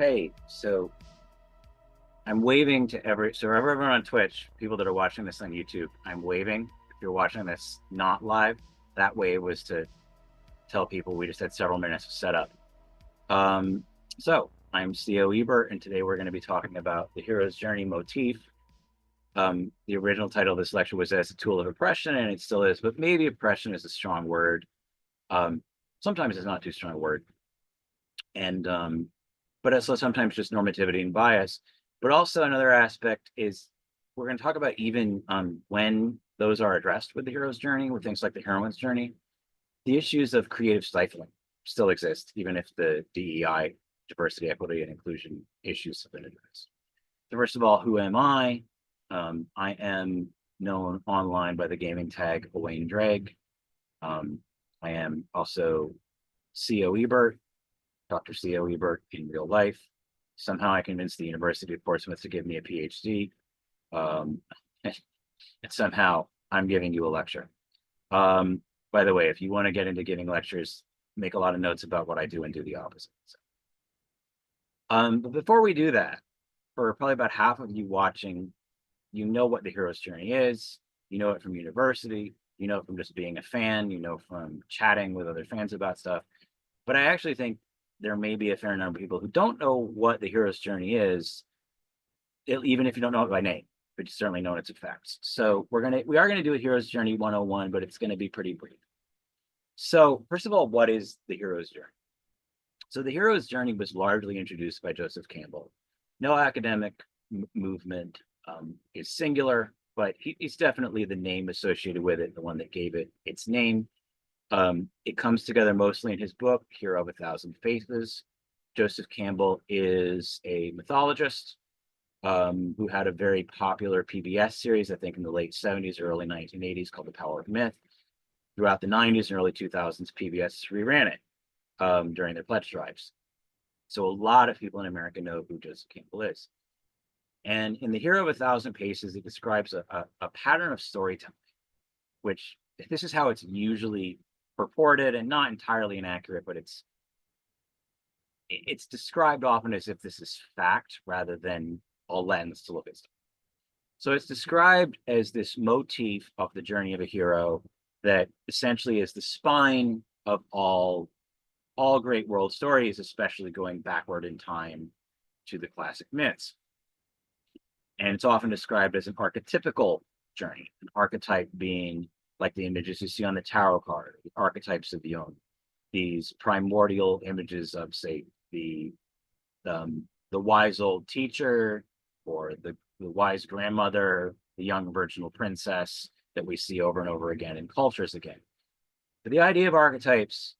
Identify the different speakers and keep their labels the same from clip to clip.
Speaker 1: Okay, so I'm waving to everyone on Twitch, people that are watching this on YouTube, I'm waving. If you're watching this not live, that wave was to tell people we just had several minutes of setup. So I'm C.O. Ebert, and today we're going to be talking about the hero's journey motif. The original title of this lecture was As a Tool of Oppression, and it still is, but maybe oppression is a strong word. Sometimes it's not too strong a word. And but also sometimes just normativity and bias. But also another aspect is we're going to talk about even when those are addressed with the hero's journey, with things like the heroine's journey, the issues of creative stifling still exist, even if the DEI, diversity, equity, and inclusion issues have been addressed. So first of all, who am I? I am known online by the gaming tag OwainDraig. I am also C.O. Ebert, Dr. C.O. Ebert in real life. Somehow I convinced the University of Portsmouth to give me a PhD. And somehow I'm giving you a lecture. By the way, if you want to get into giving lectures, make a lot of notes about what I do and do the opposite. But before we do that, for probably about half of you watching, you know what the hero's journey is. You know it from university. You know it from just being a fan. You know from chatting with other fans about stuff. But I actually think there may be a fair number of people who don't know what the hero's journey is, even if you don't know it by name, but you certainly know its effects. So we are gonna do a hero's journey 101, but it's gonna be pretty brief. So first of all, what is the hero's journey? So the hero's journey was largely introduced by Joseph Campbell. No academic movement is singular, but he's definitely the name associated with it, the one that gave it its name. It comes together mostly in his book, Hero of a Thousand Faces. Joseph Campbell is a mythologist who had a very popular PBS series, I think in the late 70s or early 1980s, called The Power of Myth. Throughout the 90s and early 2000s, PBS reran it during their pledge drives. So a lot of people in America know who Joseph Campbell is. And in The Hero of a Thousand Faces, it describes a pattern of storytelling, which this is how it's usually purported, and not entirely inaccurate, but it's described often as if this is fact rather than a lens to look at stuff. So it's described as this motif of the journey of a hero that essentially is the spine of all great world stories, especially going backward in time to the classic myths. And it's often described as an archetypical journey, an archetype being like the images you see on the tarot card, the archetypes of Jung, these primordial images of, say, the wise old teacher, or the wise grandmother, the young virginal princess that we see over and over again in cultures again. But the idea of archetypes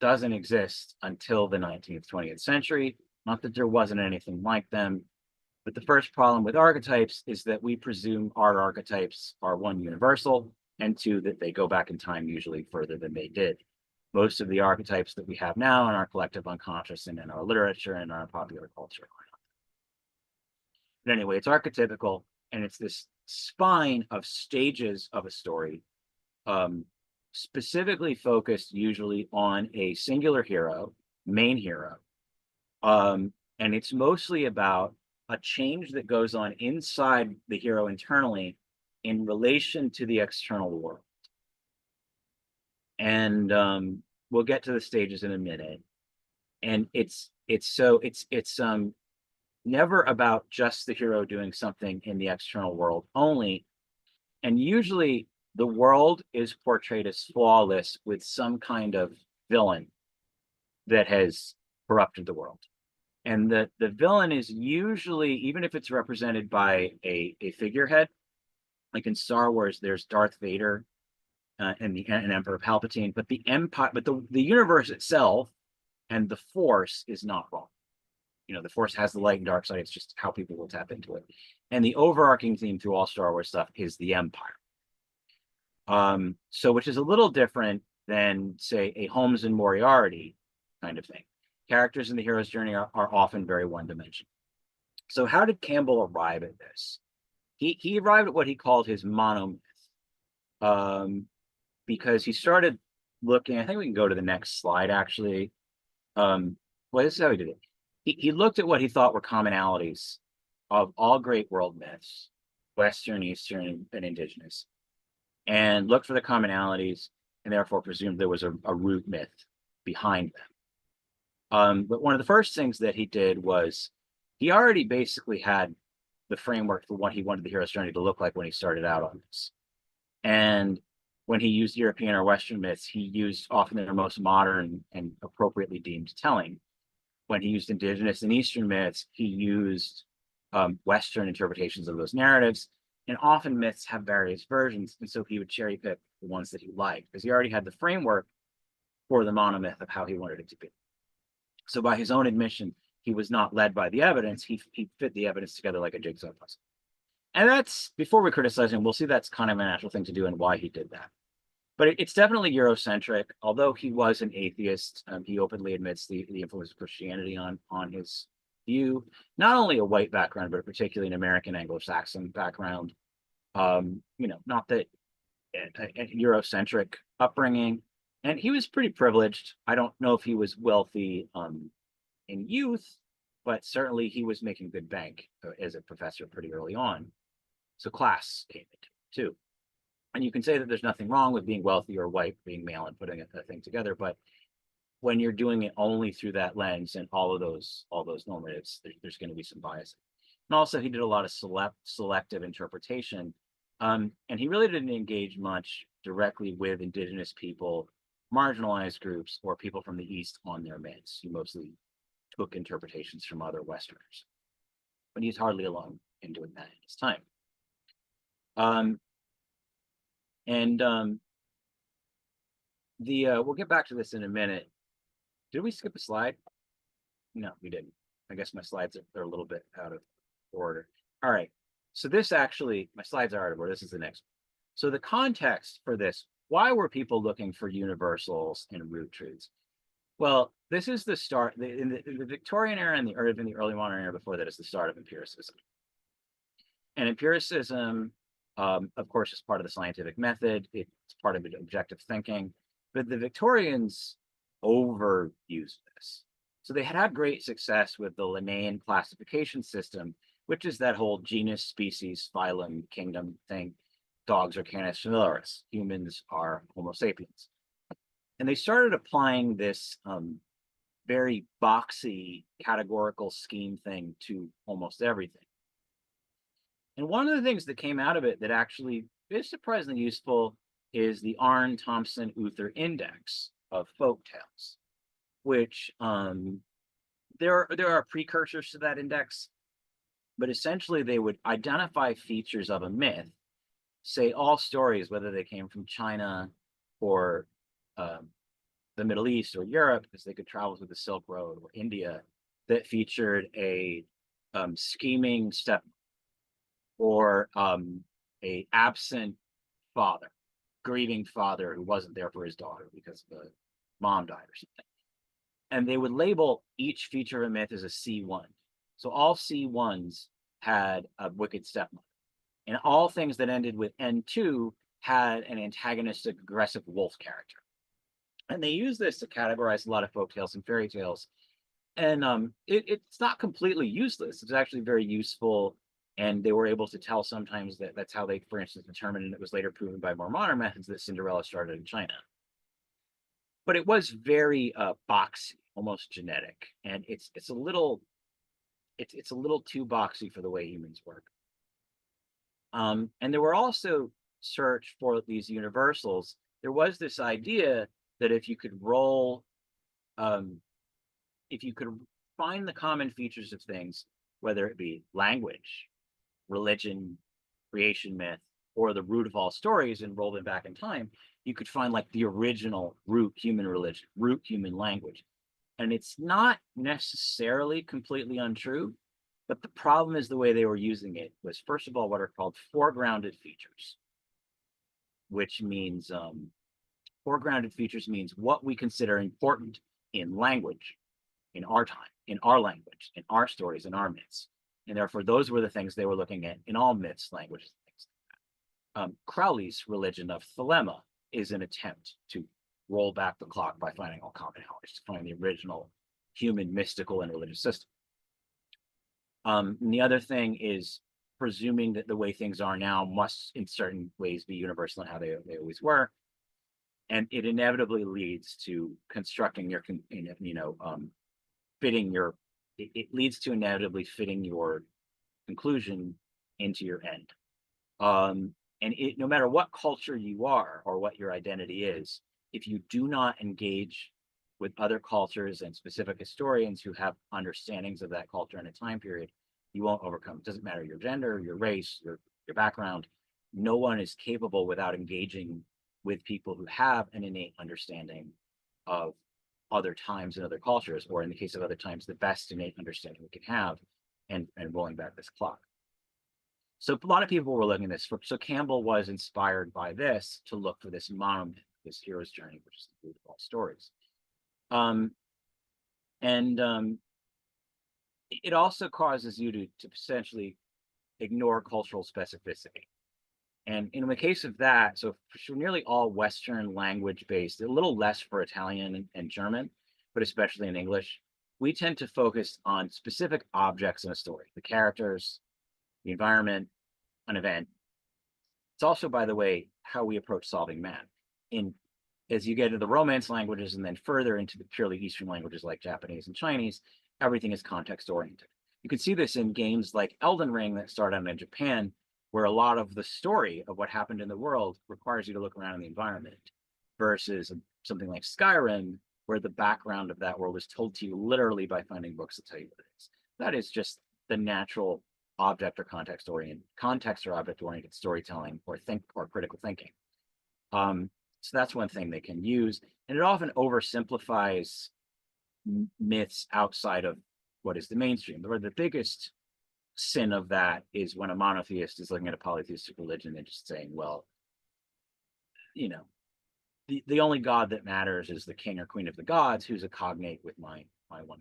Speaker 1: doesn't exist until the 19th, 20th century. Not that there wasn't anything like them, but the first problem with archetypes is that we presume our archetypes are, one, universal, and two, that they go back in time usually further than they did. Most of the archetypes that we have now in our collective unconscious and in our literature and our popular culture. But anyway, it's archetypical, and it's this spine of stages of a story, specifically focused usually on a singular hero, main hero. And it's mostly about a change that goes on inside the hero internally in relation to the external world. And we'll get to the stages in a minute. And it's never about just the hero doing something in the external world only. And usually the world is portrayed as flawless with some kind of villain that has corrupted the world. And the villain is usually, even if it's represented by a figurehead, like in Star Wars, there's Darth Vader and Emperor Palpatine, but the empire, but the universe itself and the Force is not wrong. You know, the Force has the light and dark side. It's just how people will tap into it. And the overarching theme through all Star Wars stuff is the Empire. So which is a little different than, say, a Holmes and Moriarty kind of thing. characters in the hero's journey are often very one-dimensional. So how did Campbell arrive at this? He arrived at what he called his monomyth, um, because he started looking. I think we can go to the next slide actually. Well, this is how he did it. He looked at what he thought were commonalities of all great world myths, Western, Eastern, and indigenous, and looked for the commonalities, and therefore presumed there was a root myth behind them. But one of the first things that he did was he already basically had the framework for what he wanted the hero's journey to look like when he started out on this. And when he used European or Western myths, he used often their most modern and appropriately deemed telling. When he used indigenous and Eastern myths, he used Western interpretations of those narratives. And often myths have various versions. And so he would cherry pick the ones that he liked because he already had the framework for the monomyth of how he wanted it to be. So by his own admission, he was not led by the evidence. He fit the evidence together like a jigsaw puzzle. And that's, before we criticize him, we'll see that's kind of a natural thing to do and why he did that. But it's definitely Eurocentric. Although he was an atheist, he openly admits the influence of Christianity on his view. Not only a white background, but particularly an American Anglo-Saxon background. Not that a Eurocentric upbringing. And he was pretty privileged. I don't know if he was wealthy in youth, but certainly he was making good bank as a professor pretty early on. So class came into it too. And you can say that there's nothing wrong with being wealthy or white, being male, and putting a thing together. But when you're doing it only through that lens and all those normatives, there's going to be some bias. And also, he did a lot of selective interpretation, and he really didn't engage much directly with indigenous people, marginalized groups, or people from the East on their myths. He mostly took interpretations from other Westerners, but he's hardly alone in doing that in his time. We'll get back to this in a minute. Did we skip a slide? No, we didn't. I guess my slides are a little bit out of order. All right. So this actually, my slides are out of order. This is the next one. So the context for this, why were people looking for universals and root truths? Well, this is the start, in the Victorian era and in the early modern era before that is the start of empiricism. And empiricism, of course, is part of the scientific method. It's part of objective thinking. But the Victorians overused this. So they had great success with the Linnaean classification system, which is that whole genus, species, phylum, kingdom thing. Dogs are Canis familiaris. Humans are Homo sapiens. And they started applying this very boxy categorical scheme thing to almost everything. And one of the things that came out of it that actually is surprisingly useful is the Arne Thompson Uther Index of folk tales, which there are precursors to that index, but essentially they would identify features of a myth, say all stories, whether they came from China or the Middle East or Europe, because they could travel through the Silk Road, or India, that featured a scheming stepmother or a absent father, grieving father who wasn't there for his daughter because the mom died or something. And they would label each feature of a myth as a C1. So all C1s had a wicked stepmother. And all things that ended with N2 had an antagonistic, aggressive wolf character. And they use this to categorize a lot of folk tales and fairy tales. And it's not completely useless. It's actually very useful. And they were able to tell sometimes that that's how they, for instance, determined, and it was later proven by more modern methods, that Cinderella started in China. But it was very boxy, almost genetic. And it's a little too boxy for the way humans work. And there were also search for these universals. There was this idea that if you could find the common features of things, whether it be language, religion, creation myth, or the root of all stories, and roll them back in time, you could find like the original root human religion, root human language. And it's not necessarily completely untrue, but the problem is the way they were using it was, first of all, what are called foregrounded features, which means foregrounded features means what we consider important in language. in our time, in our language, in our stories, in our myths. And therefore, those were the things they were looking at in all myths, languages, things. Crowley's religion of thelema is an attempt to roll back the clock by finding all commonalities, to find the original human mystical and religious system. And the other thing is presuming that the way things are now must in certain ways be universal in how they always were. And it inevitably leads to constructing your, fitting your, it leads to inevitably fitting your conclusion into your end. And no matter what culture you are or what your identity is, if you do not engage with other cultures and specific historians who have understandings of that culture in a time period, you won't overcome. It doesn't matter your gender, your race, your background. No one is capable without engaging with people who have an innate understanding of other times and other cultures, or in the case of other times, the best innate understanding we can have, and rolling back this clock. So a lot of people were looking at this. So Campbell was inspired by this to look for this monomyth, this hero's journey, which is the root of all stories. It also causes you to essentially ignore cultural specificity. And in the case of that, so for nearly all Western language based, a little less for Italian and German, but especially in English, we tend to focus on specific objects in a story, the characters, the environment, an event. It's also, by the way, how we approach solving math. As you get into the Romance languages and then further into the purely Eastern languages like Japanese and Chinese, everything is context oriented. You can see this in games like Elden Ring that started out in Japan, where a lot of the story of what happened in the world requires you to look around in the environment, versus something like Skyrim, where the background of that world is told to you literally by finding books that tell you what it is. That is just the natural object or context or object oriented storytelling or critical thinking. So that's one thing they can use, and it often oversimplifies myths outside of what is the mainstream. The biggest sin of that is when a monotheist is looking at a polytheistic religion and just saying, well, the only god that matters is the king or queen of the gods, who's a cognate with my one god.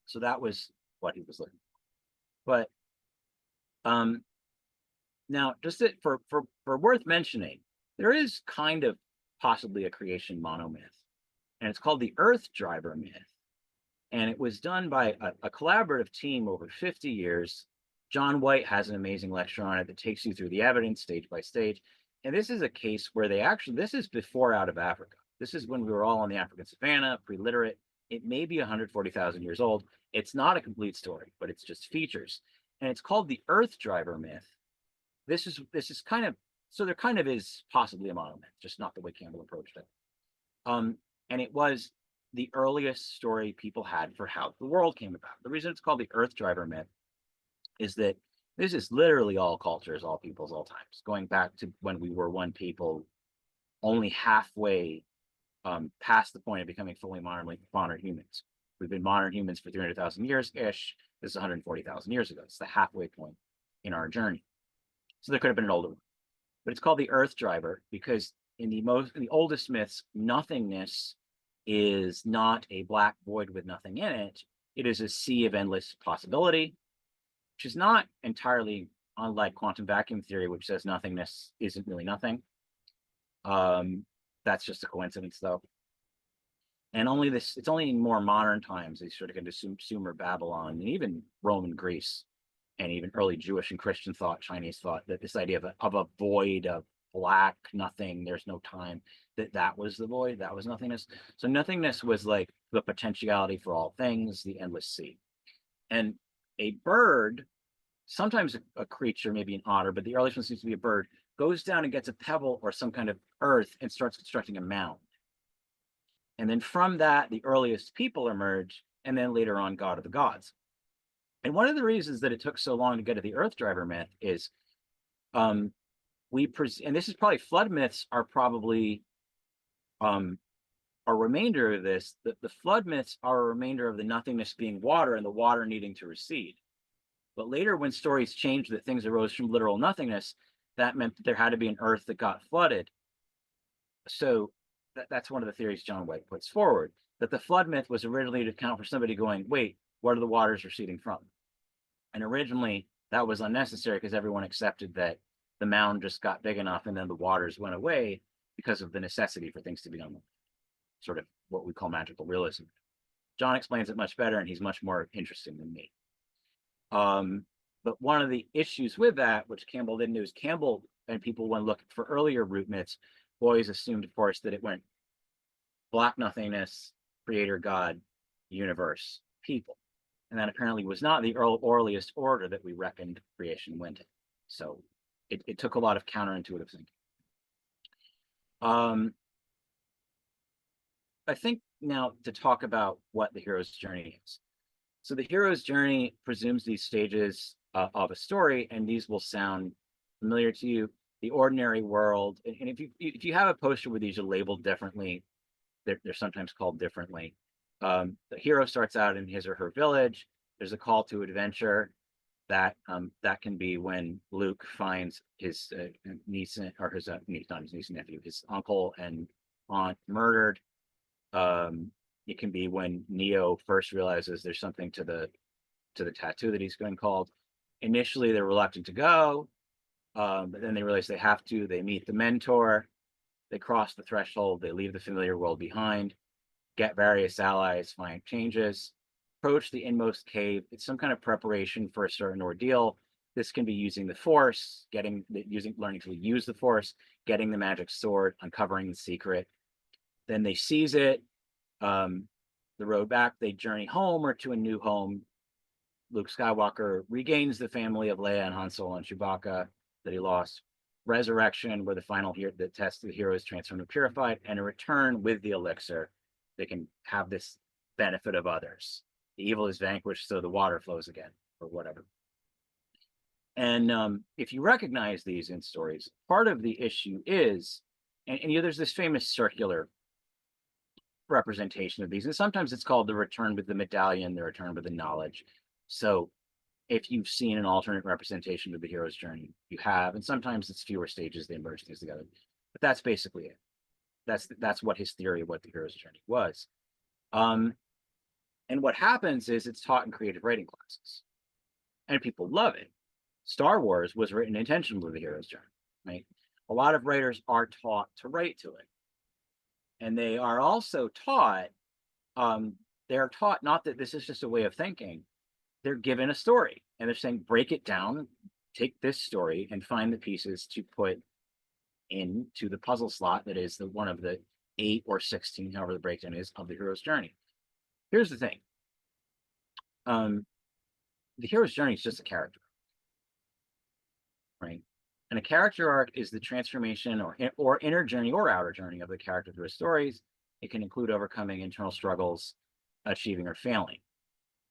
Speaker 1: So that was what he was looking for. But now, just for worth mentioning, there is kind of possibly a creation monomyth, and it's called the Earth Driver myth. And it was done by a collaborative team over 50 years. John White has an amazing lecture on it that takes you through the evidence stage by stage. And this is a case where this is before Out of Africa. This is when we were all on the African savannah, pre-literate. It may be 140,000 years old. It's not a complete story, but it's just features. And it's called the Earth Driver myth. This is kind of, so there kind of is possibly a monomyth, just not the way Campbell approached it. And it was the earliest story people had for how the world came about. The reason it's called the Earth Driver myth is that this is literally all cultures, all peoples, all times, going back to when we were one people, only halfway past the point of becoming fully modern humans. We've been modern humans for 300,000 years-ish. This is 140,000 years ago. It's the halfway point in our journey. So there could have been an older one. But it's called the Earth Driver because in the oldest myths, nothingness is not a black void with nothing in it. It is a sea of endless possibility, which is not entirely unlike quantum vacuum theory, which says nothingness isn't really nothing. That's just a coincidence, though. And it's only in more modern times they sort of get into Sumer, Babylon, and even Roman Greece, and even early Jewish and Christian thought, Chinese thought, that this idea of a void of black nothing, there's no time, that was the void, that was nothingness. So nothingness was like the potentiality for all things, the endless sea. And a bird, sometimes a creature, maybe an otter, but the earliest one seems to be a bird, goes down and gets a pebble or some kind of earth and starts constructing a mound. And then from that, the earliest people emerge, and then later on, God of the gods. And one of the reasons that it took so long to get to the Earth Driver myth is and this is probably flood myths are probably a remainder of this. The flood myths are a remainder of the nothingness being water and the water needing to recede. But later, when stories changed that things arose from literal nothingness, that meant that there had to be an earth that got flooded. So that's one of the theories John White puts forward, that the flood myth was originally to account for somebody going, wait, what are the waters receding from? And originally that was unnecessary because everyone accepted that the mound just got big enough and then the waters went away because of the necessity for things to be done, sort of what we call magical realism. John explains it much better, and he's much more interesting than me. But one of the issues with that, which Campbell didn't do, is Campbell and people, when looking for earlier root myths, always assumed, of course, that it went black nothingness, creator, God, universe, people. And that apparently was not the earliest order that we reckoned creation went in. So it took a lot of counterintuitive thinking. I think now to talk about what the hero's journey is. So the hero's journey presumes these stages of a story, and these will sound familiar to you. The ordinary world, and if you have a poster with these are labeled differently, they're sometimes called differently. The hero starts out in his or her village. There's a call to adventure that can be when Luke finds his niece or his niece, not his niece and nephew, his uncle and aunt murdered. It can be when Neo first realizes there's something to the tattoo that he's been called. Initially, they're reluctant to go, but then they realize they have to. They meet the mentor. They cross the threshold. They leave the familiar world behind, get various allies, find changes, approach the inmost cave. It's some kind of preparation for a certain ordeal. This can be using the Force, learning to use the Force, getting the magic sword, uncovering the secret. Then they seize it. The road back, they journey home or to a new home. Luke Skywalker regains the family of Leia and Han Solo and Chewbacca that he lost. Resurrection, where the final the test of the hero is transformed and purified, and a return with the elixir. They can have this benefit of others. The evil is vanquished, so the water flows again, or whatever. And if you recognize these in stories, part of the issue is, and there's this famous circular representation of these, and sometimes it's called the return with the medallion, the return with the knowledge. So if you've seen an alternate representation of the hero's journey, you have, and sometimes it's fewer stages, they merge things together. But that's basically it. That's what his theory of what the hero's journey was. And what happens is it's taught in creative writing classes, and people love it. Star Wars was written intentionally with the hero's journey, right? A lot of writers are taught to write to it. And they are also taught, they're taught not that this is just a way of thinking. They're given a story and they're saying, break it down, take this story and find the pieces to put into the puzzle slot that is the one of the 8 or 16, however the breakdown is, of the hero's journey. Here's the thing. The hero's journey is just a character, right? And a character arc is the transformation or inner journey or outer journey of the character through his stories. It can include overcoming internal struggles, achieving or failing.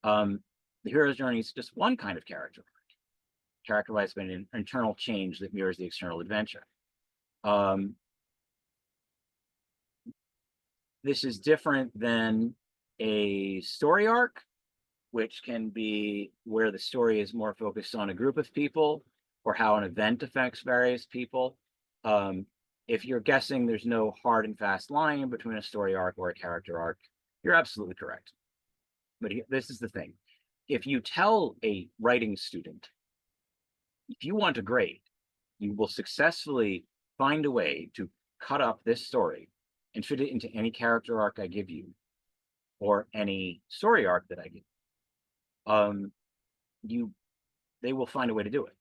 Speaker 1: The hero's journey is just one kind of character arc, characterized by an internal change that mirrors the external adventure. This is different than a story arc, which can be where the story is more focused on a group of people or how an event affects various people. If you're guessing there's no hard and fast line between a story arc or a character arc, you're absolutely correct. But this is the thing. If you tell a writing student, if you want a grade, you will successfully find a way to cut up this story and fit it into any character arc I give you or any story arc that I give you, they will find a way to do it.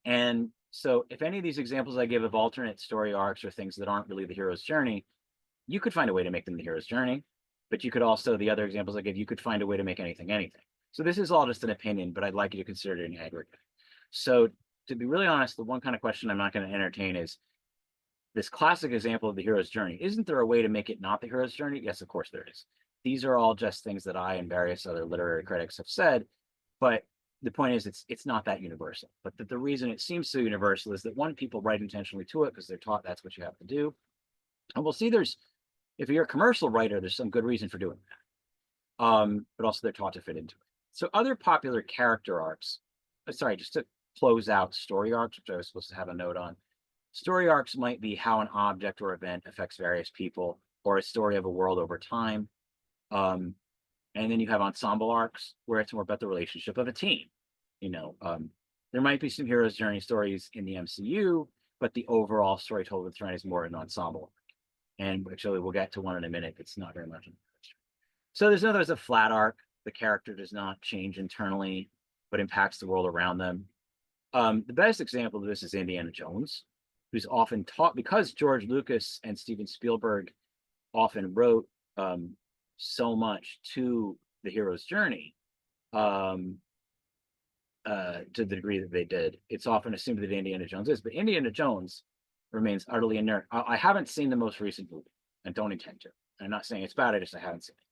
Speaker 1: And so if any of these examples I give of alternate story arcs or things that aren't really the hero's journey, you could find a way to make them the hero's journey, but you could also, the other examples I give, you could find a way to make anything. So this is all just an opinion, but I'd like you to consider it in aggregate. So to be really honest, the one kind of question I'm not going to entertain is this classic example of the hero's journey. Isn't there a way to make it not the hero's journey? Yes, of course there is. These are all just things that I and various other literary critics have said, but the point is it's not that universal. But the reason it seems so universal is that one, people write intentionally to it because they're taught that's what you have to do. And we'll see if you're a commercial writer, there's some good reason for doing that. But also they're taught to fit into it. So other popular character arcs, sorry, just to close out story arcs, which I was supposed to have a note on. Story arcs might be how an object or event affects various people, or a story of a world over time. Um, and then you have ensemble arcs where it's more about the relationship of a team. You know, there might be some hero's journey stories in the MCU, but the overall story told with thread is more an ensemble. And actually, we'll get to one in a minute. It's not very much. So there's a flat arc. The character does not change internally, but impacts the world around them. The best example of this is Indiana Jones, who's often taught because George Lucas and Steven Spielberg often wrote so much to the hero's journey, to the degree that they did. It's often assumed that Indiana Jones is, but Indiana Jones remains utterly inert. I haven't seen the most recent movie and don't intend to. I'm not saying it's bad, I haven't seen it.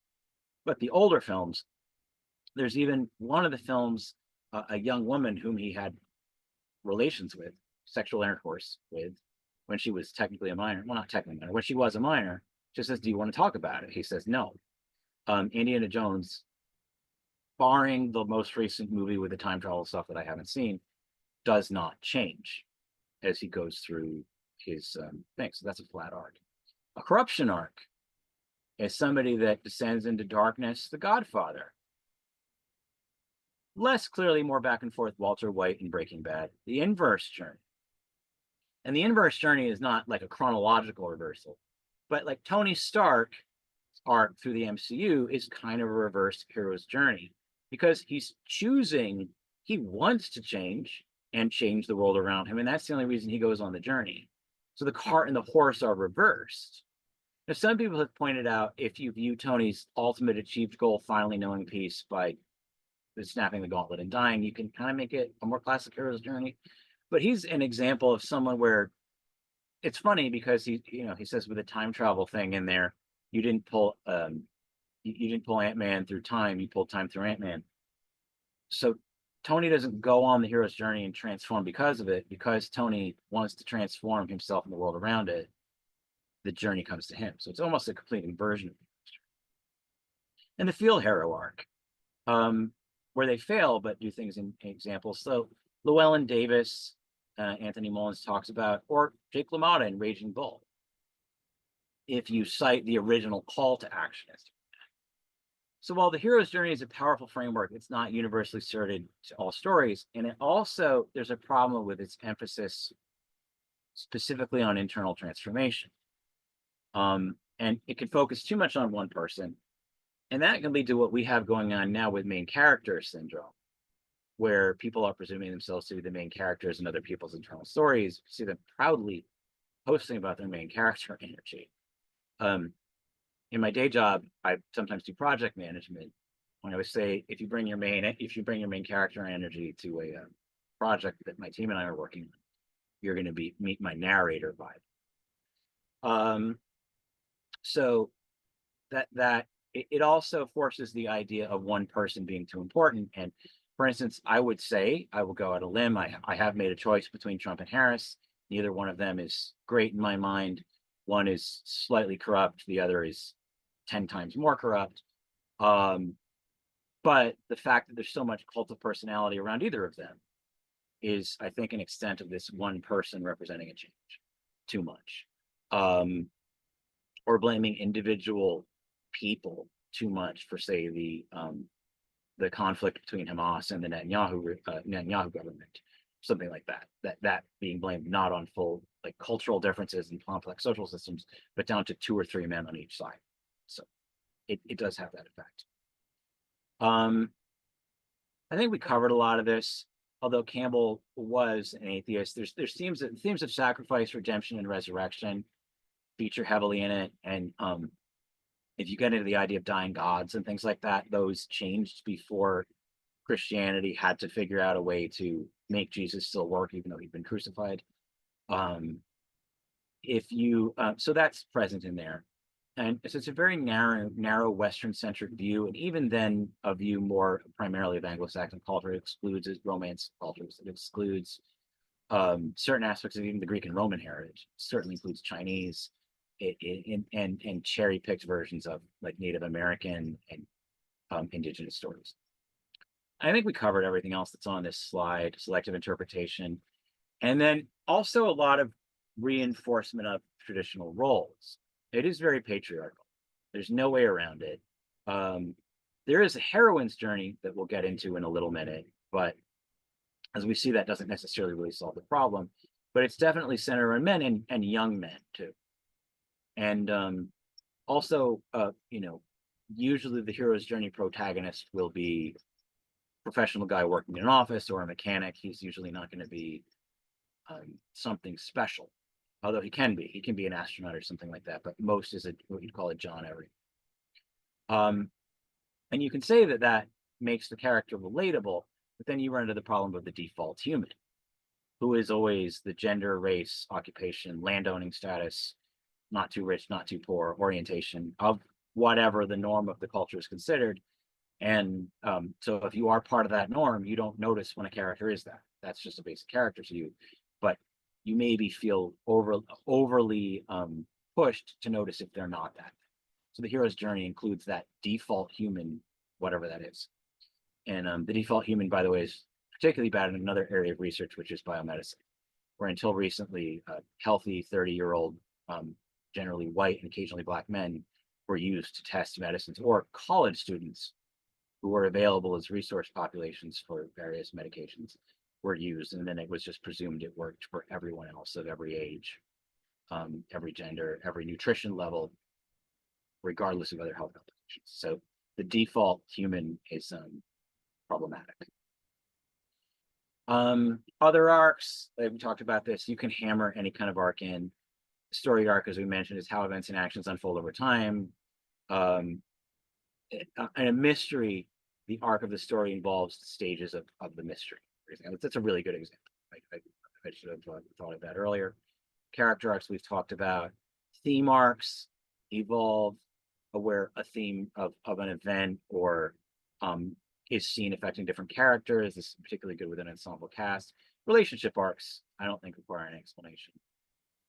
Speaker 1: But the older films, there's even one of the films, a young woman whom he had relations with, sexual intercourse with, when she was technically a minor. Well, not technically a minor. When she was a minor, just says, "Do you want to talk about it?" He says, "No." Indiana Jones, barring the most recent movie with the time travel stuff that I haven't seen, does not change as he goes through his thing. So that's a flat arc. A corruption arc is somebody that descends into darkness, The Godfather. Less clearly, more back and forth, Walter White in Breaking Bad. The inverse journey. And the inverse journey is not like a chronological reversal, but like Tony Stark arc through the MCU is kind of a reversed hero's journey because he's choosing, he wants to change and change the world around him. And that's the only reason he goes on the journey. So the cart and the horse are reversed. Now, some people have pointed out if you view Tony's ultimate achieved goal, finally knowing peace by snapping the gauntlet and dying, you can kind of make it a more classic hero's journey. But he's an example of someone where it's funny because he says with the time travel thing in there, you didn't pull Ant-Man through time, you pulled time through Ant-Man. So Tony doesn't go on the hero's journey and transform because of it, because Tony wants to transform himself and the world around it. The journey comes to him. So it's almost a complete inversion of the journey. And the field hero arc, where they fail but do things in examples. So Llewellyn Davis, Anthony Mullins talks about, or Jake LaMotta in Raging Bull. If you cite the original call to action. So while the hero's journey is a powerful framework, it's not universally suited to all stories. And it also, there's a problem with its emphasis specifically on internal transformation. And it can focus too much on one person. And that can lead to what we have going on now with main character syndrome, where people are presuming themselves to be the main characters in other people's internal stories. You see them proudly posting about their main character energy. In my day job, I sometimes do project management. When I would say, if you bring your main character energy to a project that my team and I are working on, you're going to meet my narrator vibe. So that it also forces the idea of one person being too important. And for instance, I would say, I will go out a limb. I have made a choice between Trump and Harris. Neither one of them is great in my mind. One is slightly corrupt. The other is 10 times more corrupt. But the fact that there's so much cult of personality around either of them is, I think, an extent of this one person representing a change too much. Or blaming individual people too much for, say, the conflict between Hamas and the Netanyahu government, something like that. That being blamed not on full like cultural differences and complex social systems, but down to 2 or 3 men on each side. So it does have that effect. I think we covered a lot of this. Although Campbell was an atheist, there's themes of sacrifice, redemption, and resurrection feature heavily in it. And if you get into the idea of dying gods and things like that, those changed before Christianity had to figure out a way to make Jesus still work, even though he'd been crucified. So that's present in there. And so it's a very narrow Western-centric view, and even then, a view more primarily of Anglo-Saxon culture. It excludes Romance cultures. It excludes certain aspects of even the Greek and Roman heritage. It certainly includes Chinese, and cherry-picked versions of like Native American and indigenous stories. I think we covered everything else that's on this slide: selective interpretation, and then also a lot of reinforcement of traditional roles. It is very patriarchal. There's no way around it. There is a heroine's journey that we'll get into in a little minute, but as we see, that doesn't necessarily really solve the problem. But it's definitely centered on men and young men too. And also, usually the hero's journey protagonist will be a professional guy working in an office or a mechanic. He's usually not going to be something special, although he can be. He can be an astronaut or something like that. But most is what you'd call a John every. And you can say that that makes the character relatable, but then you run into the problem of the default human, who is always the gender, race, occupation, landowning status, not too rich, not too poor, orientation of whatever the norm of the culture is considered. And so if you are part of that norm, you don't notice when a character is that. That's just a basic character to you. But you maybe feel overly pushed to notice if they're not that. So the hero's journey includes that default human, whatever that is. And the default human, by the way, is particularly bad in another area of research, which is biomedicine, where until recently, healthy 30-year-old, generally white and occasionally black men were used to test medicines, or college students who were available as resource populations for various medications were used. And then it was just presumed it worked for everyone else of every age, every gender, every nutrition level, regardless of other health complications. So the default human is problematic. Other arcs, like we talked about this, you can hammer any kind of arc in. Story arc, as we mentioned, is how events and actions unfold over time. In a mystery, the arc of the story involves the stages of the mystery. For example, that's a really good example. I should have thought of that earlier. Character arcs we've talked about. Theme arcs evolve where a theme of an event or is seen affecting different characters. This is particularly good with an ensemble cast. Relationship arcs, I don't think require an explanation.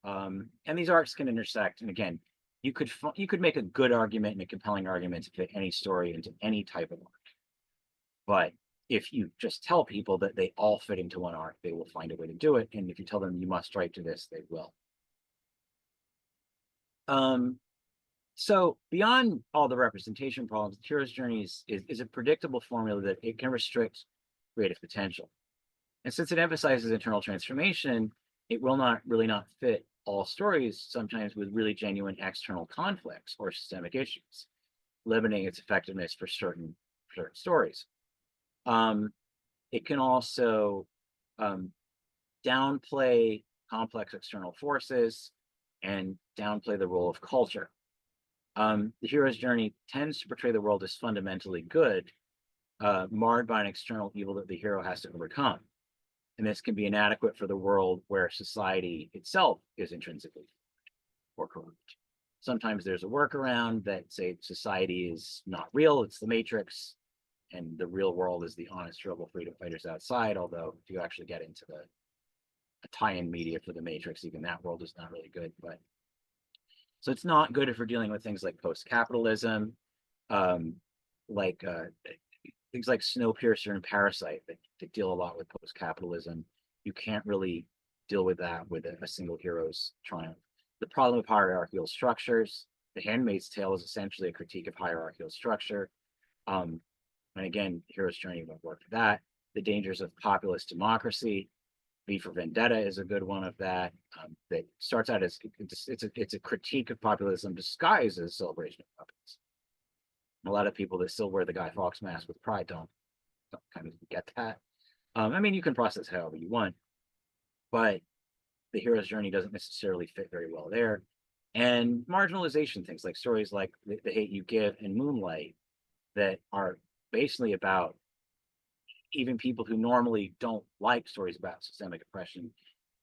Speaker 1: And these arcs can intersect. And again, you could make a good argument and a compelling argument to fit any story into any type of arc. But if you just tell people that they all fit into one arc, they will find a way to do it. And if you tell them you must write to this, they will. So beyond all the representation problems, the hero's journey is a predictable formula that it can restrict creative potential. And since it emphasizes internal transformation, it will not fit all stories, sometimes with really genuine external conflicts or systemic issues, limiting its effectiveness for certain stories. It can also downplay complex external forces and downplay the role of culture. The hero's journey tends to portray the world as fundamentally good, marred by an external evil that the hero has to overcome. And this can be inadequate for the world where society itself is intrinsically or corrupt. Sometimes there's a workaround that say society is not real, it's the matrix, and the real world is the honest, trouble freedom fighters outside. Although if you actually get into the tie-in media for the matrix, even that world is not really good. But so it's not good if we're dealing with things like post-capitalism, like things like Snowpiercer and Parasite that deal a lot with post-capitalism. You can't really deal with that with a single hero's triumph. The problem of hierarchical structures. The Handmaid's Tale is essentially a critique of hierarchical structure. And again, Hero's Journey won't work for that. The dangers of populist democracy. V for Vendetta is a good one of that. That starts out as it's a critique of populism disguised as a celebration of puppets. A lot of people that still wear the Guy Fawkes mask with pride don't kind of get that. I mean, you can process however you want, but the hero's journey doesn't necessarily fit very well there. And marginalization, things like stories like The Hate You Give and Moonlight, that are basically about even people who normally don't like stories about systemic oppression,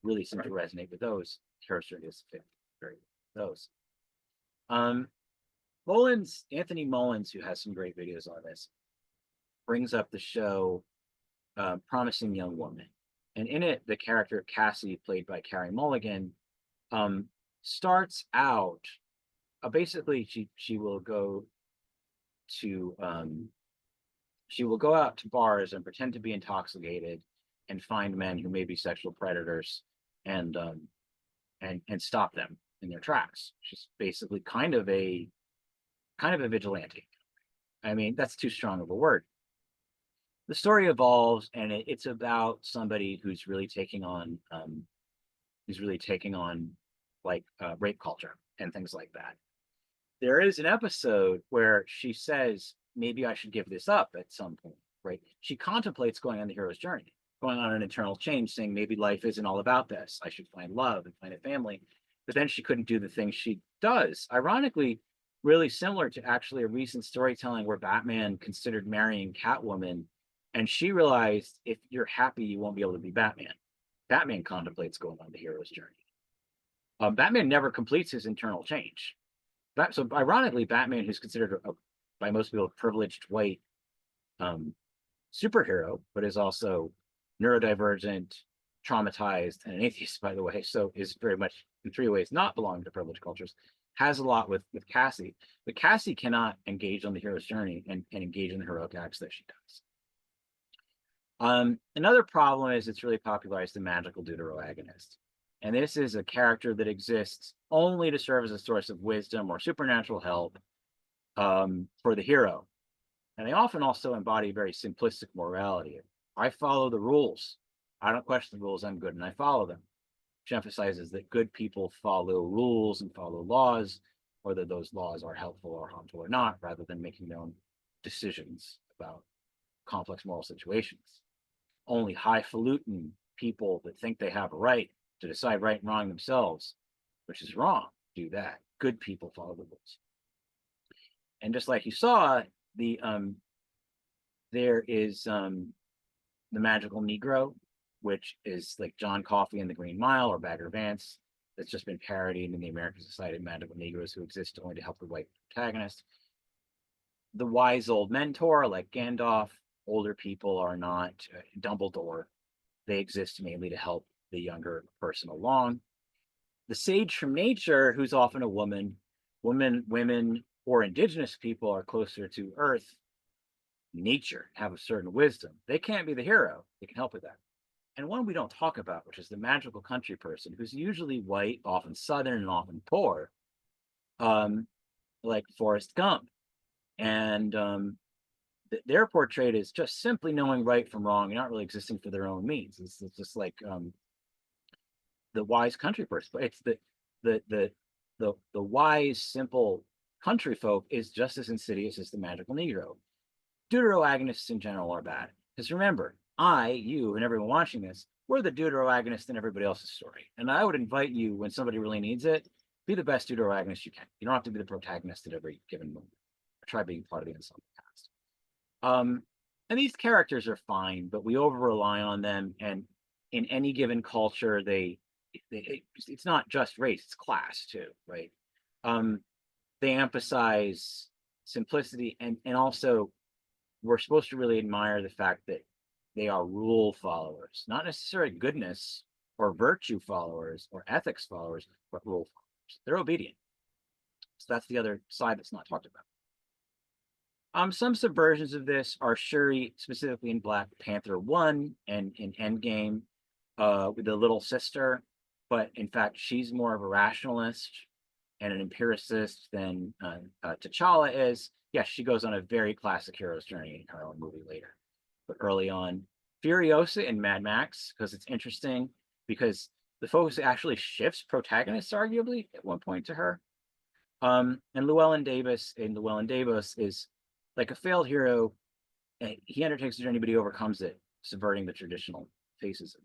Speaker 1: really seem to resonate with those. Hero's journey doesn't fit very well with those. Anthony Mullins, who has some great videos on this, brings up the show Promising Young Woman. And in it, the character Cassie, played by Carey Mulligan, starts out, basically she will go to out to bars and pretend to be intoxicated and find men who may be sexual predators and and stop them in their tracks. She's basically kind of a vigilante. I mean, that's too strong of a word. The story evolves, and it's about somebody who's really taking on like rape culture and things like that. There is an episode where she says, maybe I should give this up at some point, right? She contemplates going on the hero's journey, going on an internal change, saying maybe life isn't all about this. I should find love and find a family. But then she couldn't do the things she does. Ironically, really similar to actually a recent storytelling where Batman considered marrying Catwoman, and she realized if you're happy, you won't be able to be Batman. Batman contemplates going on the hero's journey. Batman never completes his internal change. So ironically, Batman, who's considered by most people a privileged white superhero, but is also neurodivergent, traumatized, and an atheist, by the way, so is very much in three ways not belonging to privileged cultures, has a lot with Cassie. But Cassie cannot engage on the hero's journey and engage in the heroic acts that she does. Another problem is it's really popularized the magical deuteroagonist. And this is a character that exists only to serve as a source of wisdom or supernatural help for the hero. And they often also embody very simplistic morality. I follow the rules. I don't question the rules. I'm good and I follow them. Which emphasizes that good people follow rules and follow laws, whether those laws are helpful or harmful or not, rather than making their own decisions about complex moral situations. Only highfalutin people that think they have a right to decide right and wrong themselves, which is wrong, do that. Good people follow the rules. And just like you saw, there is the magical Negro, which is like John Coffey in The Green Mile or Bagger Vance. That's just been parodied in the American Society of Magical Negroes who exist only to help the white protagonist. The wise old mentor, like Gandalf. Older people are not Dumbledore. They exist mainly to help the younger person along. The sage from nature, who's often a woman, women, or indigenous people are closer to Earth, nature, have a certain wisdom. They can't be the hero. They can help with that. And one we don't talk about, which is the magical country person, who's usually white, often Southern, and often poor, like Forrest Gump. And they're portrayed as just simply knowing right from wrong and not really existing for their own means. It's just like the wise country person. But it's the wise, simple country folk is just as insidious as the magical Negro. Deuteroagonists in general are bad. Because remember, you, and everyone watching this, we're the deuteroagonist in everybody else's story. And I would invite you, when somebody really needs it, be the best deuteroagonist you can. You don't have to be the protagonist at every given moment. Try being part of the ensemble cast. And these characters are fine, but we over rely on them. And in any given culture, it's not just race, it's class too, right? They emphasize simplicity and also we're supposed to really admire the fact that they are rule followers, not necessarily goodness or virtue followers or ethics followers, but rule followers. They're obedient. So that's the other side that's not talked about. Some subversions of this are Shuri, specifically in Black Panther 1 and in Endgame with the little sister, but in fact, she's more of a rationalist and an empiricist than T'Challa is. Yes, she goes on a very classic hero's journey in her own movie later. But early on, Furiosa in Mad Max, because it's interesting, because the focus actually shifts protagonists, arguably, at one point to her. And Llewellyn Davis is like a failed hero. He undertakes the journey, but he overcomes it, subverting the traditional faces of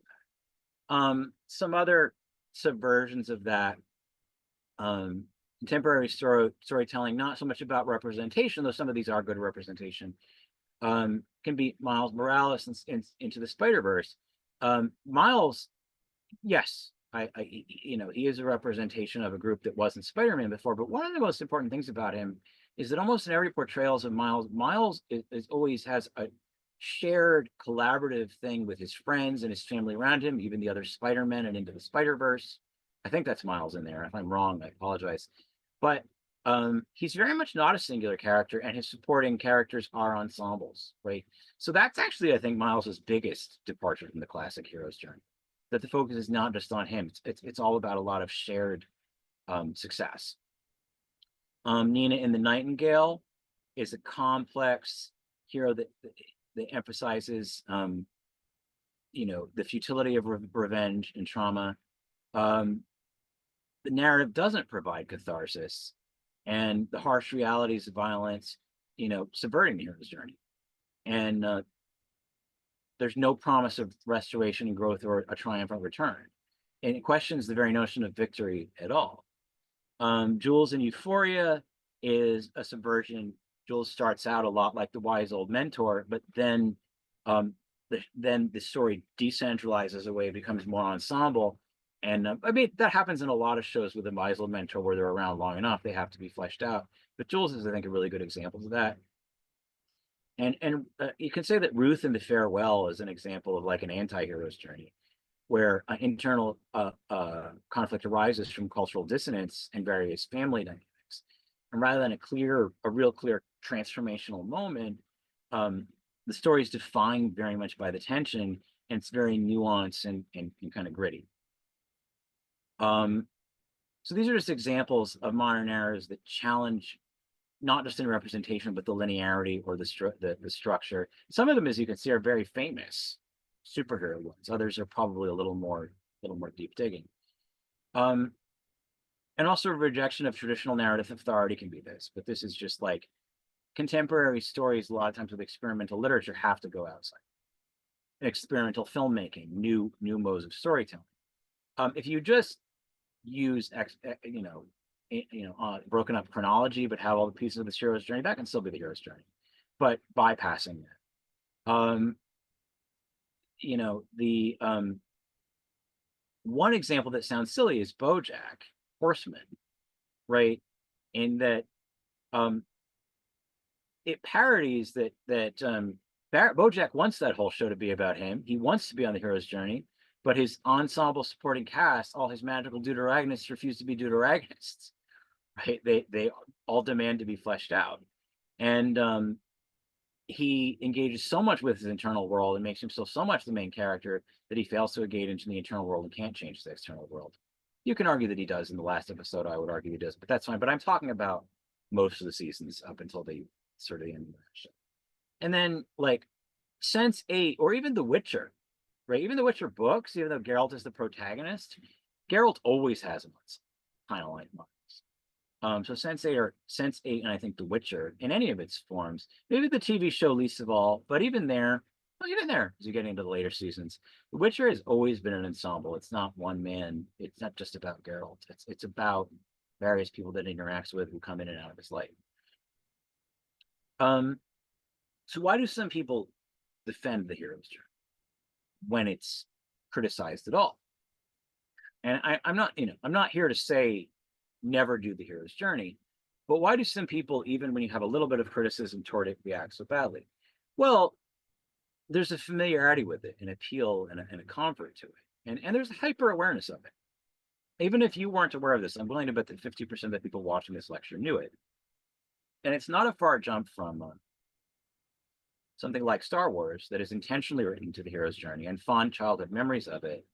Speaker 1: that. Some other subversions of that, contemporary storytelling, not so much about representation, though some of these are good representation, can be Miles Morales into the Spider-Verse. Miles, yes, he is a representation of a group that wasn't Spider-Man before, but one of the most important things about him is that almost in every portrayals of Miles is always has a shared collaborative thing with his friends and his family around him, even the other Spider-Men and Into the Spider-Verse. I think that's Miles in there. If I'm wrong, I apologize. But he's very much not a singular character, and his supporting characters are ensembles, right? So that's actually, I think, Miles's biggest departure from the classic hero's journey. that the focus is not just on him. It's all about a lot of shared success. Nina in The Nightingale is a complex hero that emphasizes the futility of revenge and trauma. The narrative doesn't provide catharsis, and the harsh realities of violence, subverting the hero's journey. And there's no promise of restoration and growth or a triumphant return. And it questions the very notion of victory at all. Jules in Euphoria is a subversion. Jules starts out a lot like the wise old mentor, but then the story decentralizes away, it becomes more ensemble. And I mean, that happens in a lot of shows with a wise old mentor where they're around long enough, they have to be fleshed out. But Jules is, I think, a really good example of that. And you can say that Ruth in The Farewell is an example of like an anti-hero's journey, where internal conflict arises from cultural dissonance and various family dynamics. And rather than a real clear transformational moment, the story is defined very much by the tension, and it's very nuanced and kind of gritty. So these are just examples of modern narratives that challenge not just in representation, but the linearity or the structure. Some of them, as you can see, are very famous superhero ones. Others are probably a little more deep digging. And also rejection of traditional narrative authority can be this, but this is just like contemporary stories. A lot of times with experimental literature have to go outside. Experimental filmmaking, new modes of storytelling. If you just use broken up chronology, but have all the pieces of the hero's journey, that can still be the hero's journey, but bypassing that. One example that sounds silly is BoJack Horseman, right? In that it parodies that BoJack wants that whole show to be about him. He wants to be on the hero's journey, but his ensemble supporting cast, all his magical deuteragonists, refuse to be deuteragonists. Right? They all demand to be fleshed out, and he engages so much with his internal world and makes himself so much the main character that he fails to engage into the internal world and can't change the external world. You can argue that he does in the last episode. I would argue he does, but that's fine. But I'm talking about most of the seasons up until the sort of the end of the show. And then like Sense8 or even The Witcher, right? Even The Witcher books, even though Geralt is the protagonist, Geralt always has a kind of like so Sense8 and I think The Witcher in any of its forms, maybe the TV show least of all, but even there, as you get into the later seasons, The Witcher has always been an ensemble. It's not one man. It's not just about Geralt. It's about various people that he interacts with who come in and out of his life. So why do some people defend the hero's journey when it's criticized at all? And I'm not here to say never do the hero's journey, but why do some people, even when you have a little bit of criticism toward it, react so badly? Well, there's a familiarity with it, an appeal, and a comfort to it, and there's a hyper awareness of it. Even if you weren't aware of this, I'm willing to bet that 50% of the people watching this lecture knew it. And it's not a far jump from something like Star Wars that is intentionally written to the hero's journey and fond childhood memories of it.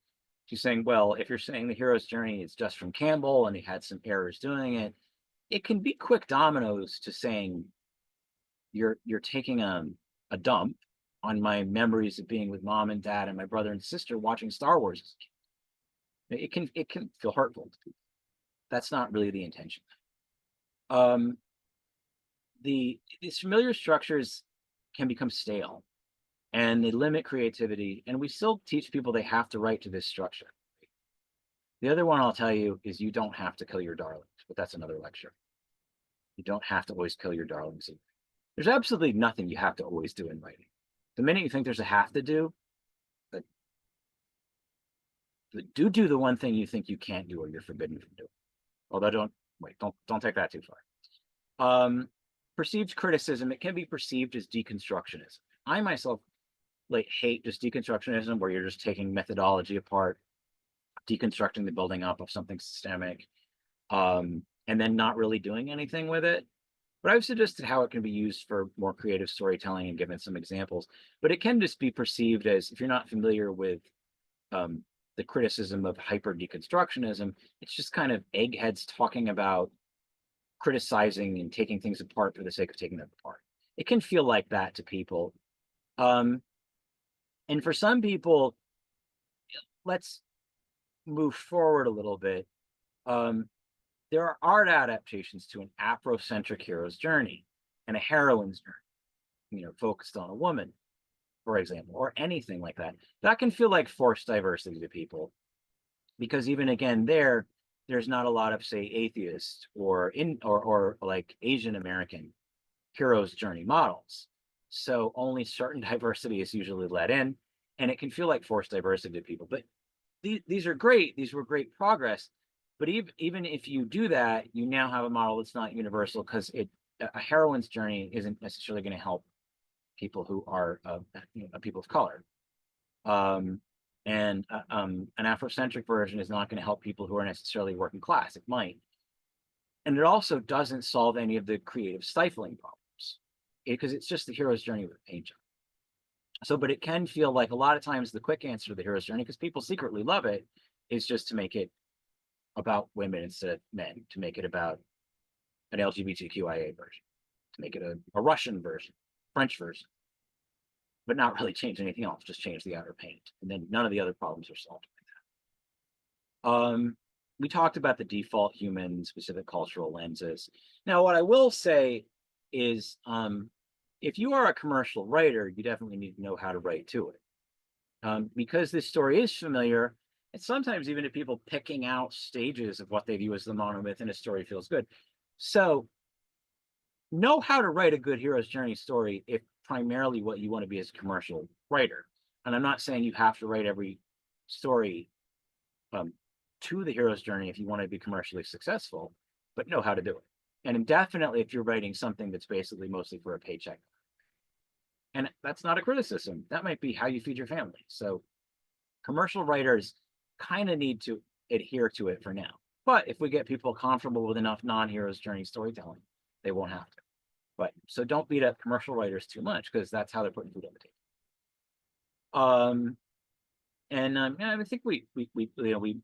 Speaker 1: She's saying, well, if you're saying the hero's journey is just from Campbell and he had some errors doing it, it can be quick dominoes to saying you're taking a dump on my memories of being with mom and dad and my brother and sister watching Star Wars as a kid. It can feel hurtful to people. That's not really the intention. These familiar structures can become stale, and they limit creativity, and we still teach people they have to write to this structure. The other one I'll tell you is you don't have to kill your darlings, but that's another lecture. You don't have to always kill your darlings. There's absolutely nothing you have to always do in writing. The minute you think there's a have to do, but do the one thing you think you can't do or you're forbidden from doing. Although don't take that too far. Perceived criticism, it can be perceived as deconstructionism. I myself hate just deconstructionism, where you're just taking methodology apart, deconstructing the building up of something systemic, and then not really doing anything with it. But I've suggested how it can be used for more creative storytelling and given some examples. But it can just be perceived as, if you're not familiar with the criticism of hyper deconstructionism. It's just kind of eggheads talking about criticizing and taking things apart for the sake of taking them apart. It can feel like that to people. Um, and for some people, let's move forward a little bit. Um, there are art adaptations to an Afrocentric hero's journey and a heroine's journey, focused on a woman, for example, or anything like that. That can feel like forced diversity to people because even again, there's not a lot of, say, atheist or like Asian American hero's journey models. So only certain diversity is usually let in, and it can feel like forced diversity to people. But these are great. These were great progress. But even if you do that, you now have a model that's not universal because a heroine's journey isn't necessarily going to help people who are people of color. And an Afrocentric version is not going to help people who are necessarily working class. It might. And it also doesn't solve any of the creative stifling problems because it's just the hero's journey with a paint job. So, but it can feel like a lot of times the quick answer to the hero's journey, because people secretly love it, is just to make it about women instead of men, to make it about an LGBTQIA version, to make it a Russian version, French version, but not really change anything else, just change the outer paint. And then none of the other problems are solved like that. We talked about the default human specific cultural lenses. Now, what I will say is if you are a commercial writer, you definitely need to know how to write to it. Because this story is familiar, and sometimes even to people picking out stages of what they view as the monomyth in a story feels good. So know how to write a good hero's journey story if primarily what you want to be as a commercial writer. And I'm not saying you have to write every story to the hero's journey if you want to be commercially successful, but know how to do it. And definitely if you're writing something that's basically mostly for a paycheck. And that's not a criticism. That might be how you feed your family. So commercial writers kind of need to adhere to it for now. But if we get people comfortable with enough non-hero's journey storytelling, they won't have to. But so don't beat up commercial writers too much because that's how they're putting food on the table. I think we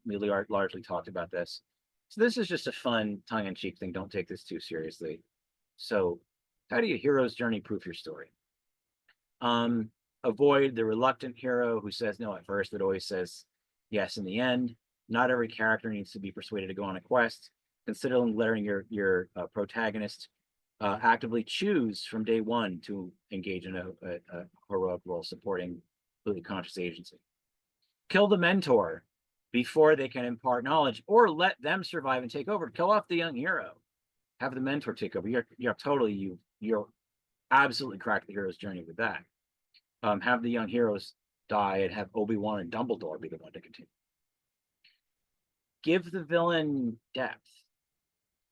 Speaker 1: really largely talked about this. So this is just a fun tongue-in-cheek thing. Don't take this too seriously. So how do you hero's journey proof your story? Avoid the reluctant hero who says no at first, but always says yes in the end. Not every character needs to be persuaded to go on a quest. Consider letting your protagonist actively choose from day one to engage in a heroic role supporting completely conscious agency. Kill the mentor before they can impart knowledge, or let them survive and take over. Kill off the young hero. Have the mentor take over. You're absolutely cracked the hero's journey with that. Have the young heroes die and have Obi-Wan and Dumbledore be the one to continue. Give the villain depth.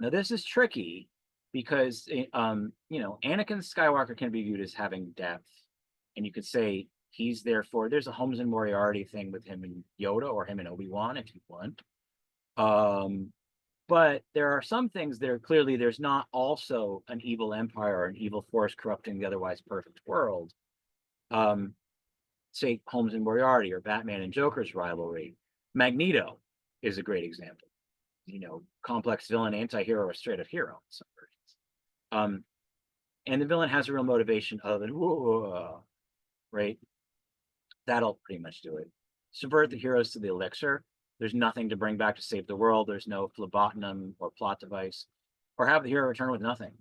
Speaker 1: Now this is tricky because Anakin Skywalker can be viewed as having depth, and you could say he's therefore there's a Holmes and Moriarty thing with him and Yoda or him and Obi-Wan if you want. But there are some things that are clearly there's not also an evil empire or an evil force corrupting the otherwise perfect world. Say Holmes and Moriarty or Batman and Joker's rivalry. Magneto is a great example. Complex villain, anti-hero, or straight up hero in some versions. And the villain has a real motivation other than whoa, right? That'll pretty much do it. Subvert the heroes to the elixir. There's nothing to bring back to save the world. There's no phlebotinum or plot device, or have the hero return with nothing.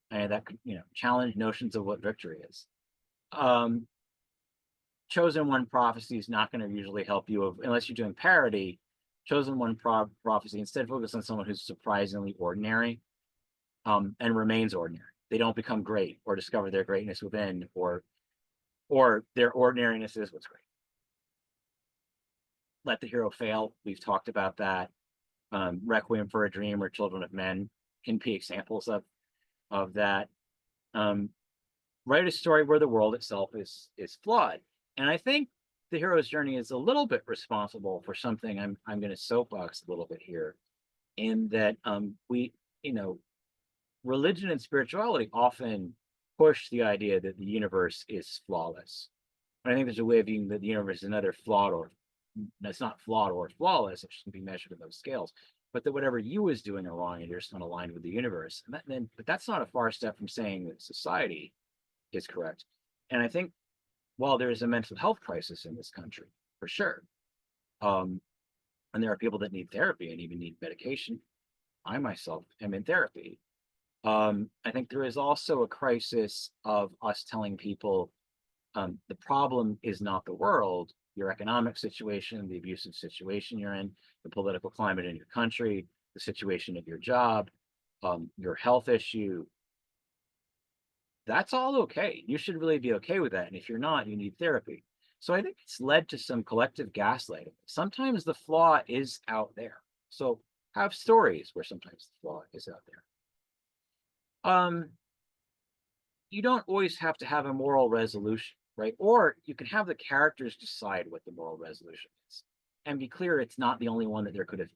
Speaker 1: And that could, challenge notions of what victory is. Chosen one prophecy is not going to usually help you unless you're doing parody. Chosen one prophecy instead focus on someone who's surprisingly ordinary and remains ordinary. They don't become great or discover their greatness within, or their ordinariness is what's great. Let the hero fail. We've talked about that. Requiem for a Dream or Children of Men can be examples of that. Write a story where the world itself is flawed. And I think the hero's journey is a little bit responsible for something I'm going to soapbox a little bit here, in that religion and spirituality often push the idea that the universe is flawless. And I think there's a way of viewing that the universe is another flawed or that's not flawed or flawless. It shouldn't be measured in those scales. But that whatever you was doing are wrong, and you're just unaligned with the universe. But that's not a far step from saying that society is correct. And I think while there is a mental health crisis in this country, for sure, and there are people that need therapy and even need medication. I myself am in therapy. I think there is also a crisis of us telling people the problem is not the world, your economic situation, the abusive situation you're in, the political climate in your country, the situation of your job, your health issue. That's all okay. You should really be okay with that. And if you're not, you need therapy. So I think it's led to some collective gaslighting. Sometimes the flaw is out there. So have stories where sometimes the flaw is out there. You don't always have to have a moral resolution, right? Or you can have the characters decide what the moral resolution is and be clear it's not the only one that there could have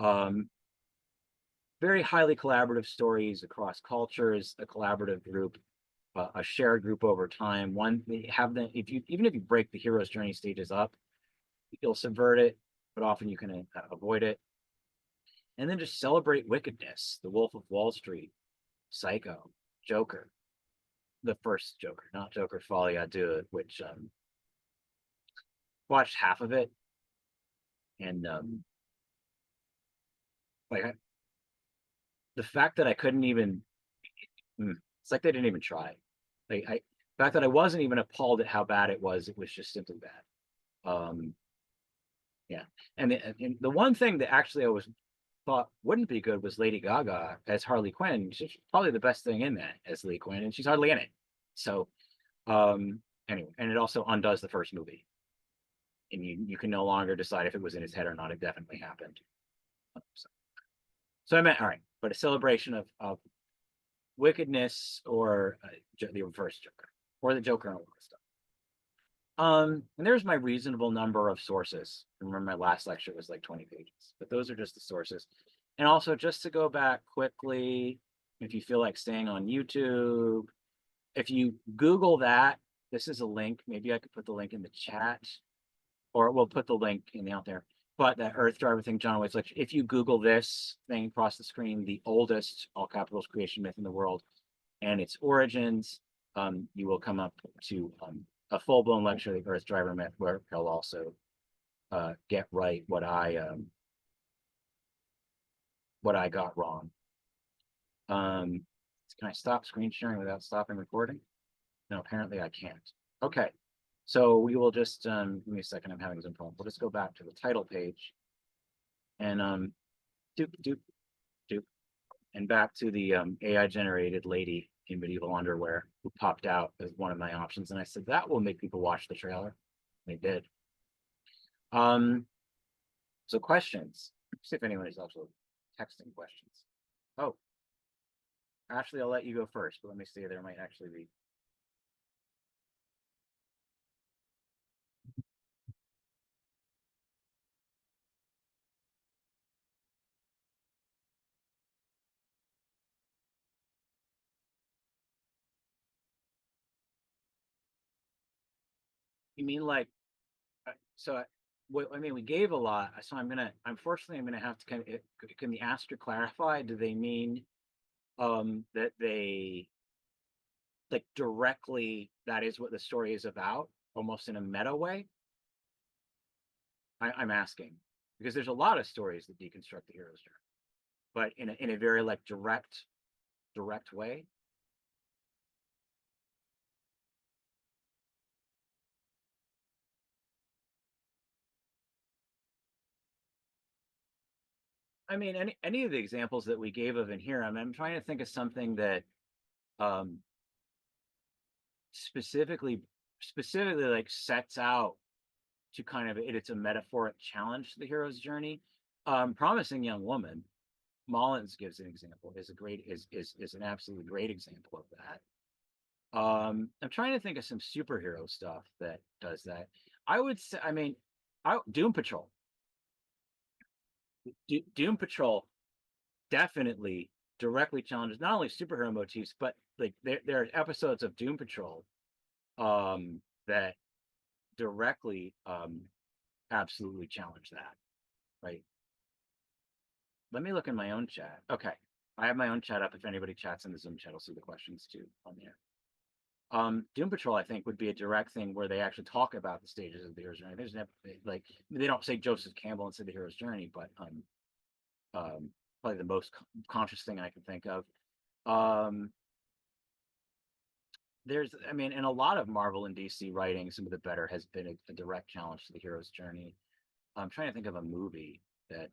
Speaker 1: been. Very highly collaborative stories across cultures, a collaborative group, a shared group over time. One, have them, even if you break the hero's journey stages up, you'll subvert it, but often you can avoid it. And then just celebrate wickedness. The Wolf of Wall Street, Psycho, Joker, the first Joker, not Joker Folie à Deux, which watched half of it, and the fact that I couldn't even, it's like they didn't even try. Like the fact that I wasn't even appalled at how bad it was just simply bad. Yeah, and the one thing that actually I was thought wouldn't be good was Lady Gaga as Harley Quinn. She's probably the best thing in that as Lee Quinn, and she's hardly in it. So anyway, and it also undoes the first movie, and you can no longer decide if it was in his head or not. It definitely happened. So I meant, all right, but a celebration of wickedness, or the reverse Joker, or the Joker and all that stuff. And there's my reasonable number of sources. Remember, my last lecture was like 20 pages, but those are just the sources. And also, just to go back quickly, if you feel like staying on YouTube, if you Google that, this is a link. Maybe I could put the link in the chat, or we'll put the link in the out there. But that Earth Driver thing, John Wade's lecture, if you Google this thing across the screen, the oldest all capitals creation myth in the world and its origins, you will come up to a full-blown lecture, the Earth Driver myth, where he'll also get right what I got wrong. Can I stop screen sharing without stopping recording? No, apparently I can't. Okay, so we will just give me a second. I'm having some problems. We'll just go back to the title page, and doop, and back to the AI generated lady in medieval underwear who popped out as one of my options, and I said that will make people watch the trailer. They did. So questions. See if anyone is also texting questions. Oh, Ashley, I'll let you go first, but let me see. There might actually be. You mean like, so I mean, we gave a lot, so unfortunately, I'm gonna have to kind of, can the asker clarify? Do they mean that they like that is what the story is about, almost in a meta way? I'm asking because there's a lot of stories that deconstruct the hero's journey, but in a very like direct way. I mean, any of the examples that we gave of in here, I'm trying to think of something that um specifically like sets out to kind of it's a metaphoric challenge to the hero's journey. Promising Young Woman, Mullins gives an example, is an absolutely great example of that. I'm trying to think of some superhero stuff that does that. I would say, I mean, Doom Patrol. Doom Patrol definitely directly challenges not only superhero motifs, but like there are episodes of Doom Patrol that directly absolutely challenge that, right? Let me look in my own chat. Okay. I have my own chat up. If anybody chats in the Zoom chat, I'll see the questions too on there. Doom Patrol, I think, would be a direct thing where they actually talk about the stages of the hero's journey. There's never like they don't say Joseph Campbell instead of the hero's journey, but probably the most conscious thing I can think of. There's, I mean, in a lot of Marvel and DC writing, some of the better has been a direct challenge to the hero's journey. I'm trying to think of a movie that,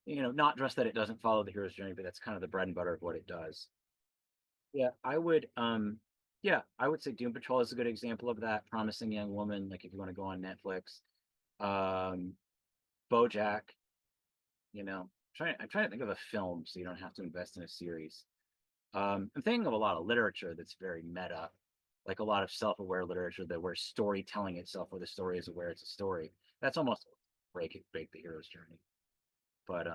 Speaker 1: not just that it doesn't follow the hero's journey, but that's kind of the bread and butter of what it does. Yeah, I would say Doom Patrol is a good example of that. Promising Young Woman, like if you want to go on Netflix. Um, BoJack, I'm trying to think of a film so you don't have to invest in a series. I'm thinking of a lot of literature that's very meta, like a lot of self-aware literature that where storytelling itself, where the story is aware it's a story. That's almost break the hero's journey. But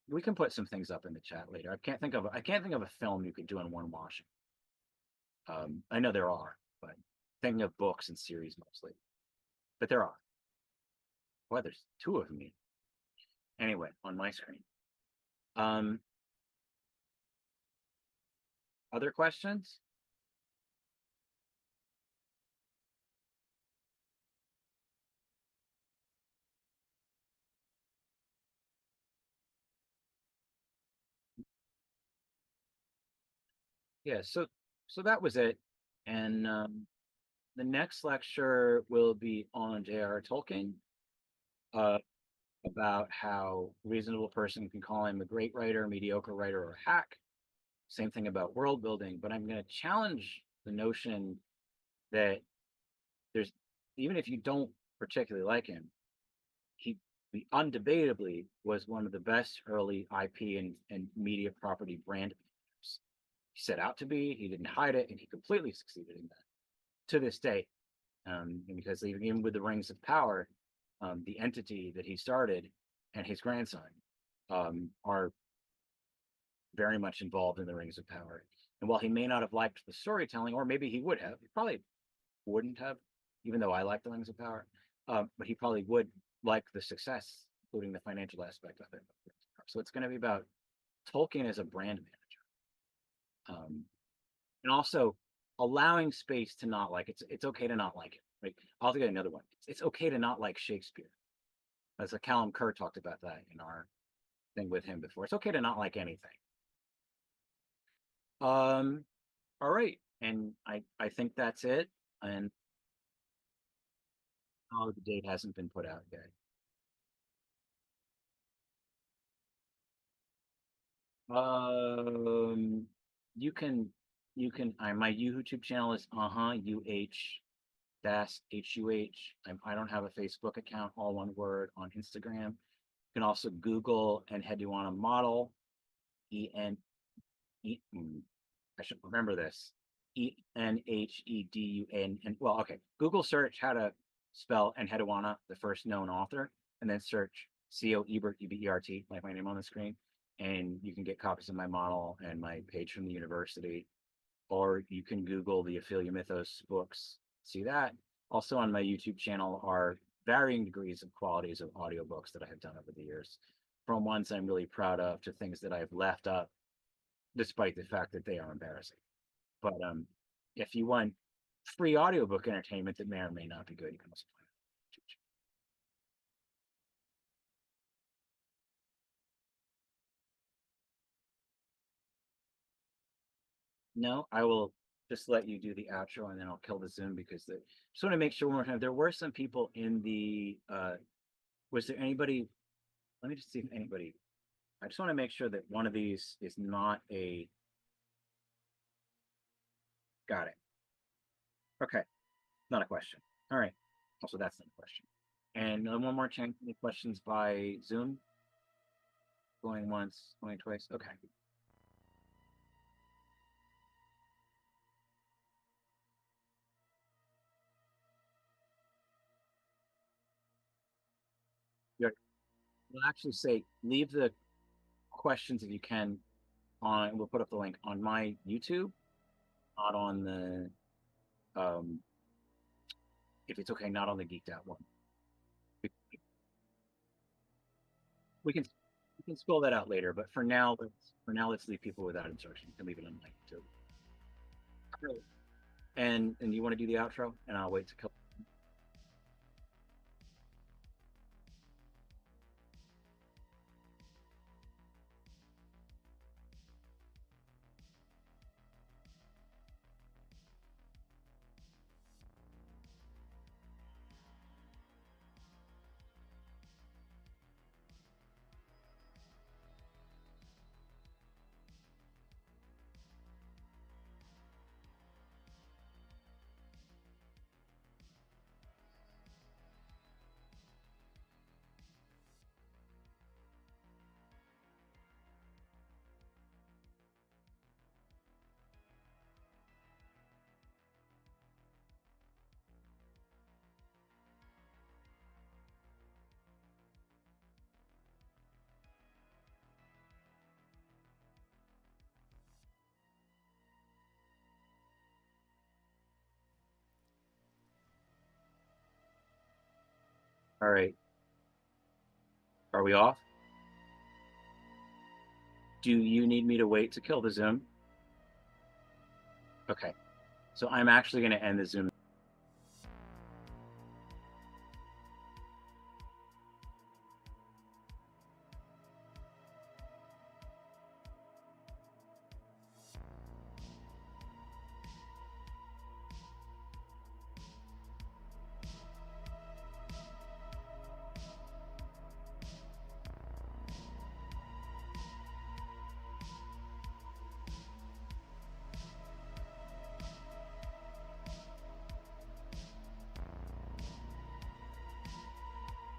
Speaker 1: we can put some things up in the chat later. I can't think of a film you could do in one washing. I know there are, but thinking of books and series mostly. But there are. Well, there's two of me. Anyway, on my screen. Other questions? Yeah, so that was it. And the next lecture will be on J.R.R. Tolkien, uh, about how reasonable person can call him a great writer, mediocre writer, or hack. Same thing about world building, but I'm going to challenge the notion that there's, even if you don't particularly like him, he undebatably was one of the best early IP and media property brand managers. He set out to be, he didn't hide it, and he completely succeeded in that to this day. Because even with the Rings of Power, the entity that he started and his grandson are very much involved in the Rings of Power. And while he may not have liked the storytelling, or maybe he would have, he probably wouldn't have, even though I like the Rings of Power, but he probably would like the success, including the financial aspect of it. So it's going to be about Tolkien as a brand manager, and also allowing space to not like it. It's okay to not like it. Right? I'll get another one. It's okay to not like Shakespeare. As Callum Kerr talked about that in our thing with him before. It's okay to not like anything. All right, and I think that's it. And oh, the date hasn't been put out yet. Um, my YouTube channel is dash HUH. I don't have a Facebook account, all one word, on Instagram. You can also Google and Hedwana model, EN, I should remember this, ENHEDUN. And well, okay, Google search how to spell Enheduanna, the first known author, and then search CO Ebert, EBERT, like my name on the screen, and you can get copies of my model and my page from the university. Or you can Google the Ophelia Mythos books, see that. Also on my YouTube channel are varying degrees of qualities of audiobooks that I have done over the years, from ones I'm really proud of to things that I've left up, despite the fact that they are embarrassing. But if you want free audiobook entertainment that may or may not be good, you can also find it. No, I will just let you do the outro and then I'll kill the Zoom because just want to make sure one more time. There were some people in the was there anybody? Let me just see if anybody. I just want to make sure that one of these is not a. Got it. Okay, not a question. All right. Also, that's not a question. And one more chance. Any questions by Zoom? Going once, going twice. Okay. Good. We'll actually say leave the questions if you can on. We'll put up the link on my YouTube, not on the. if it's okay, not on the geeked out one. We can we can scroll that out later, but for now, let's leave people without instruction. You can leave it unliked too. And you want to do the outro, and I'll wait to kill. All right, are we off? Do you need me to wait to kill the Zoom? Okay, so I'm actually going to end the Zoom